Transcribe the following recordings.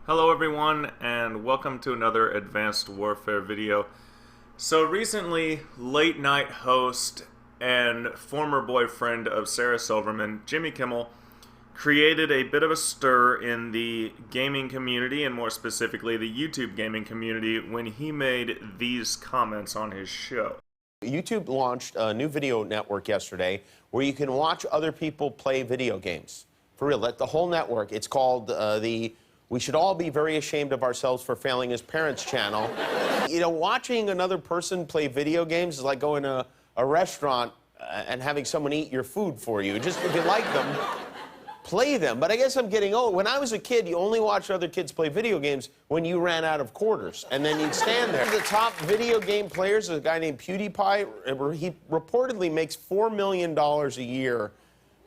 Hello everyone, and welcome to another Advanced Warfare video. So recently, late night host and former boyfriend of Sarah Silverman, Jimmy Kimmel, created a bit of a stir in the gaming community, and more specifically the YouTube gaming community, when he made these comments on his show. YouTube launched a new video network yesterday where you can watch other people play video games. For real, the whole network. It's called the We Should All Be Very Ashamed of Ourselves for Failing as Parents channel. You know, watching another person play video games is like going to a restaurant and having someone eat your food for you. Just if you like them, play them. But I guess I'm getting old. When I was a kid, you only watched other kids play video games when you ran out of quarters, and then you'd stand there. The top video game players is a guy named PewDiePie. He reportedly makes $4 million a year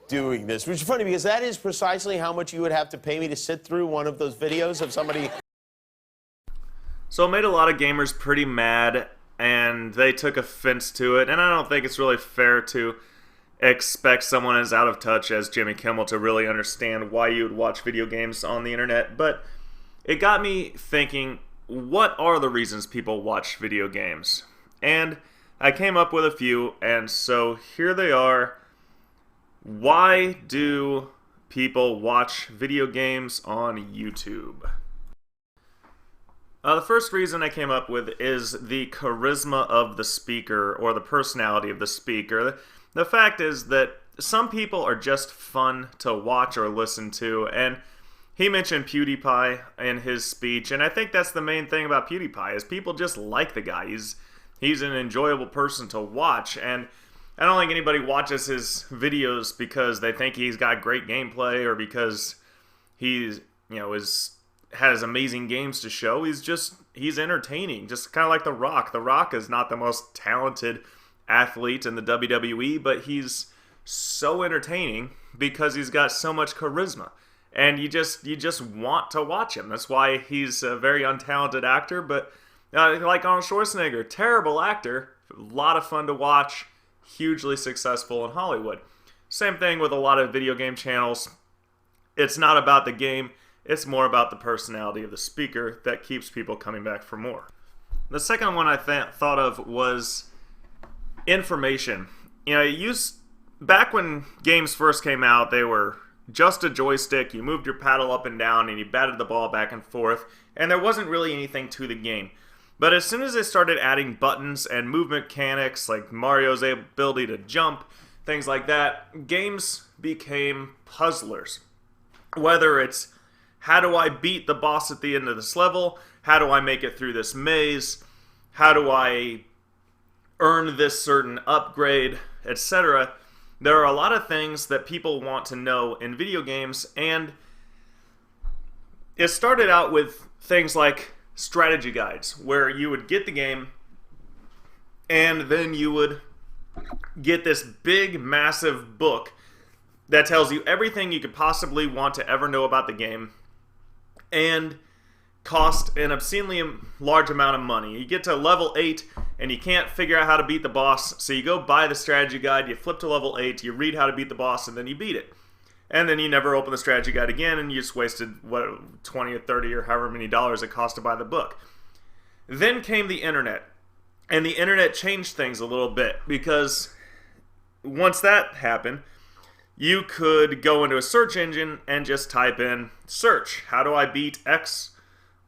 doing this, which is funny because that is precisely how much you would have to pay me to sit through one of those videos of somebody. So it made a lot of gamers pretty mad, and they took offense to it, and I don't think it's really fair to expect someone as out of touch as Jimmy Kimmel to really understand why you would watch video games on the internet. But it got me thinking, what are the reasons people watch video games? And I came up with a few, and so here they are. Why do people watch video games on YouTube? The first reason I came up with is the charisma of the speaker, or the personality of the speaker. The fact is that some people are just fun to watch or listen to, and he mentioned PewDiePie in his speech, and I think that's the main thing about PewDiePie, is people just like the guy. He's an enjoyable person to watch, and I don't think anybody watches his videos because they think he's got great gameplay or because he's, has amazing games to show. He's entertaining, just kind of like The Rock. The Rock is not the most talented athlete in the WWE, but he's so entertaining because he's got so much charisma, and you just want to watch him. That's why he's a very untalented actor, but like Arnold Schwarzenegger, terrible actor, a lot of fun to watch, hugely successful in Hollywood. Same thing with a lot of video game channels. It's not about the game, it's more about the personality of the speaker that keeps people coming back for more. The second one I thought of was information. Back when games first came out, they were just a joystick. You moved your paddle up and down and you batted the ball back and forth, and there wasn't really anything to the game. But as soon as they started adding buttons and movement mechanics, like Mario's ability to jump, things like that, games became puzzlers. Whether it's, how do I beat the boss at the end of this level? How do I make it through this maze? How do I earn this certain upgrade, etc. There are a lot of things that people want to know in video games, and it started out with things like strategy guides, where you would get the game and then you would get this big, massive book that tells you everything you could possibly want to ever know about the game and cost an obscenely large amount of money. You get to level 8 and you can't figure out how to beat the boss, so you go buy the strategy guide, you flip to level 8, you read how to beat the boss, and then you beat it. And then you never open the strategy guide again, and you just wasted, what, 20 or 30 or however many dollars it cost to buy the book. Then came the internet, and the internet changed things a little bit, because once that happened, you could go into a search engine and just type in, search, how do I beat X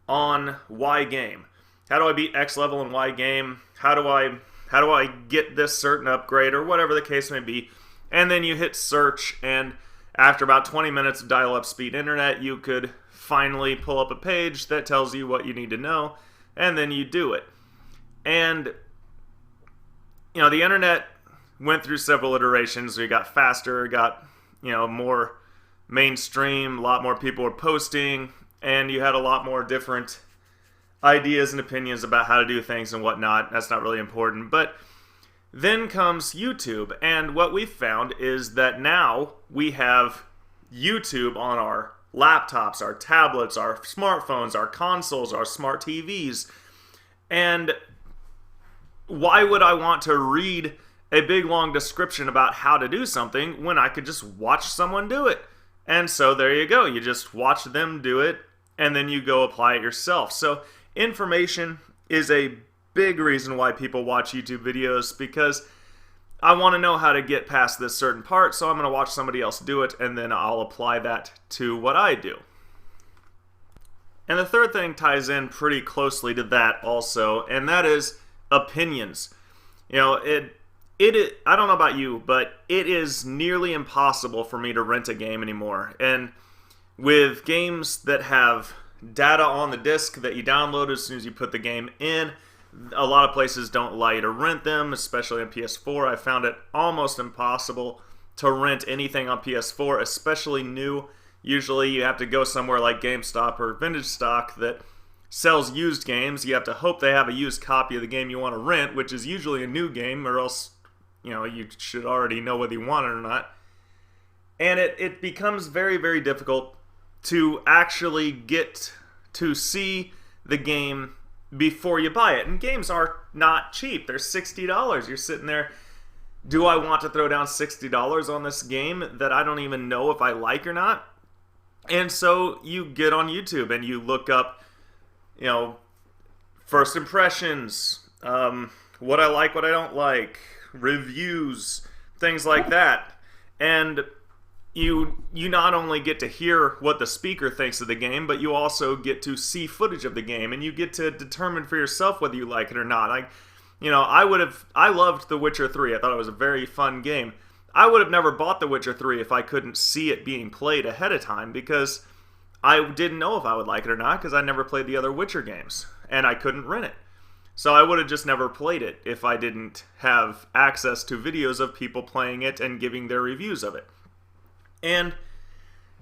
on Y game? How do I beat X level in Y game? How do I get this certain upgrade, or whatever the case may be? And then you hit search, and after about 20 minutes of dial-up speed internet, you could finally pull up a page that tells you what you need to know, and then you do it. And the internet went through several iterations. We got faster, got more mainstream, a lot more people were posting, and you had a lot more different ideas and opinions about how to do things and whatnot. That's not really important. But then comes YouTube, and what we found is that now we have YouTube on our laptops, our tablets, our smartphones, our consoles, our smart TVs. And why would I want to read a big long description about how to do something when I could just watch someone do it? And so there you go. You just watch them do it, and then you go apply it yourself. So information is a big reason why people watch YouTube videos, because I want to know how to get past this certain part, so I'm going to watch somebody else do it, and then I'll apply that to what I do. And the third thing ties in pretty closely to that also, and that is opinions. You know, I don't know about you, but it is nearly impossible for me to rent a game anymore. And with games that have data on the disc that you download as soon as you put the game in, a lot of places don't allow you to rent them, especially on PS4. I found it almost impossible to rent anything on PS4, especially new. Usually you have to go somewhere like GameStop or Vintage Stock that sells used games. You have to hope they have a used copy of the game you want to rent, which is usually a new game, or else, you know, you should already know whether you want it or not. And it becomes very, very difficult to actually get to see the game before you buy it. And games are not cheap. They're $60. You're sitting there, do I want to throw down $60 on this game that I don't even know if I like or not? And so you get on YouTube and you look up, you know, first impressions, what I like, what I don't like, reviews, things like that. And you not only get to hear what the speaker thinks of the game, but you also get to see footage of the game, and you get to determine for yourself whether you like it or not. I loved The Witcher 3. I thought it was a very fun game. I would have never bought The Witcher 3 if I couldn't see it being played ahead of time, because I didn't know if I would like it or not, because I never played the other Witcher games, and I couldn't rent it. So I would have just never played it if I didn't have access to videos of people playing it and giving their reviews of it. And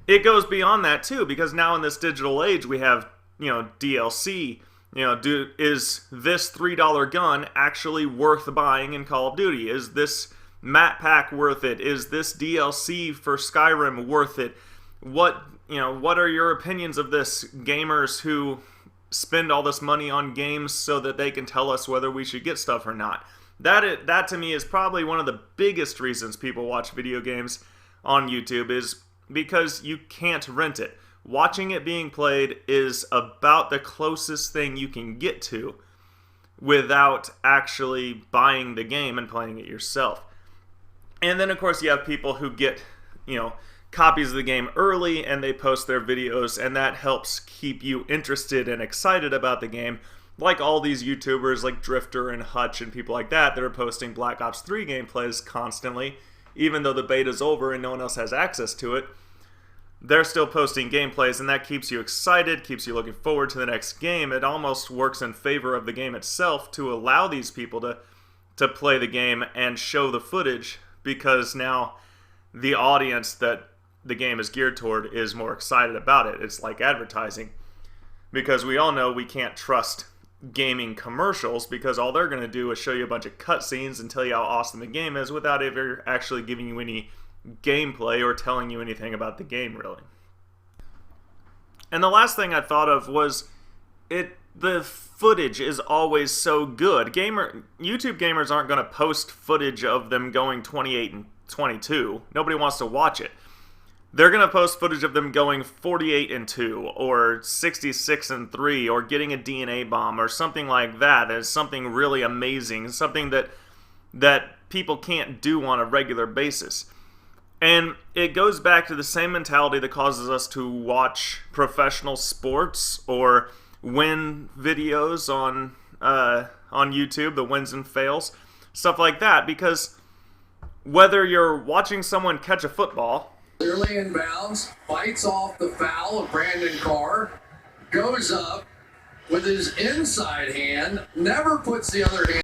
it goes beyond that too, because now in this digital age we have, you know, DLC. You know, is this $3 gun actually worth buying in Call of Duty? Is this map pack worth it? Is this DLC for Skyrim worth it? What are your opinions of this, gamers who spend all this money on games so that they can tell us whether we should get stuff or not? That to me is probably one of the biggest reasons people watch video games on YouTube, is because you can't rent it. Watching it being played is about the closest thing you can get to without actually buying the game and playing it yourself. And then of course you have people who get, you know, copies of the game early and they post their videos, and that helps keep you interested and excited about the game. Like all these YouTubers like Drifter and Hutch and people like that are posting Black Ops 3 gameplays constantly, even though the beta's over and no one else has access to it. They're still posting gameplays, and that keeps you excited, keeps you looking forward to the next game. It almost works in favor of the game itself to allow these people to play the game and show the footage, because now the audience that the game is geared toward is more excited about it. It's like advertising, because we all know we can't trust gaming commercials, because all they're going to do is show you a bunch of cutscenes and tell you how awesome the game is without ever actually giving you any gameplay or telling you anything about the game, really. And the last thing I thought of was the footage is always so good. YouTube gamers aren't going to post footage of them going 28 and 22. Nobody wants to watch it. They're going to post footage of them going 48 and 2 or 66 and 3 or getting a DNA bomb or something like that. It's something really amazing, something that people can't do on a regular basis. And it goes back to the same mentality that causes us to watch professional sports or win videos on YouTube, the wins and fails, stuff like that. Because whether you're watching someone catch a football, clearly inbounds, fights off the foul of Brandon Carr, goes up with his inside hand, never puts the other hand,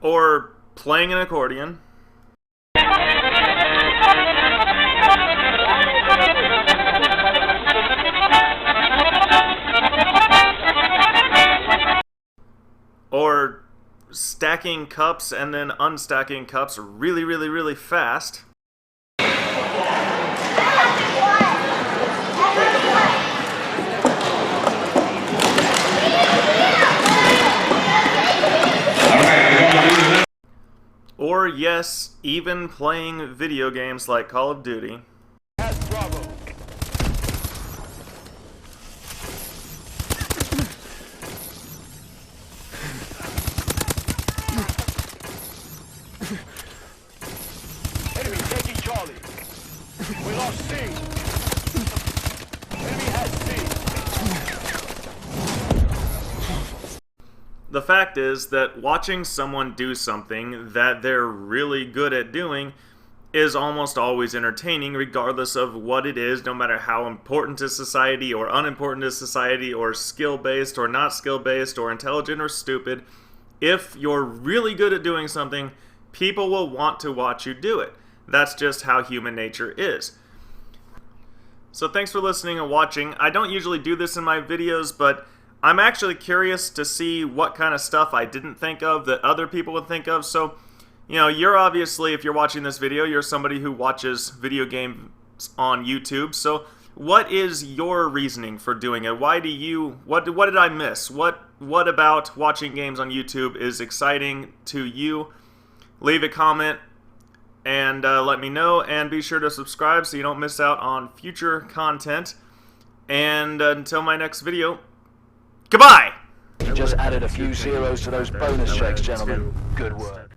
or playing an accordion, or stacking cups and then unstacking cups really, really, really fast. Or yes, even playing video games like Call of Duty. the fact is that watching someone do something that they're really good at doing is almost always entertaining, regardless of what it is, no matter how important to society or unimportant to society, or skill-based or not skill-based, or intelligent or stupid. If you're really good at doing something, people will want to watch you do it. That's just how human nature is. So thanks for listening and watching. I don't usually do this in my videos, but I'm actually curious to see what kind of stuff I didn't think of that other people would think of. So, you know, you're obviously, if you're watching this video, you're somebody who watches video games on YouTube. So what is your reasoning for doing it? Why do you, what did I miss? What about watching games on YouTube is exciting to you? Leave a comment and let me know, and be sure to subscribe so you don't miss out on future content. And until my next video, goodbye! You just added a few zeros to those bonus checks, gentlemen. Good work.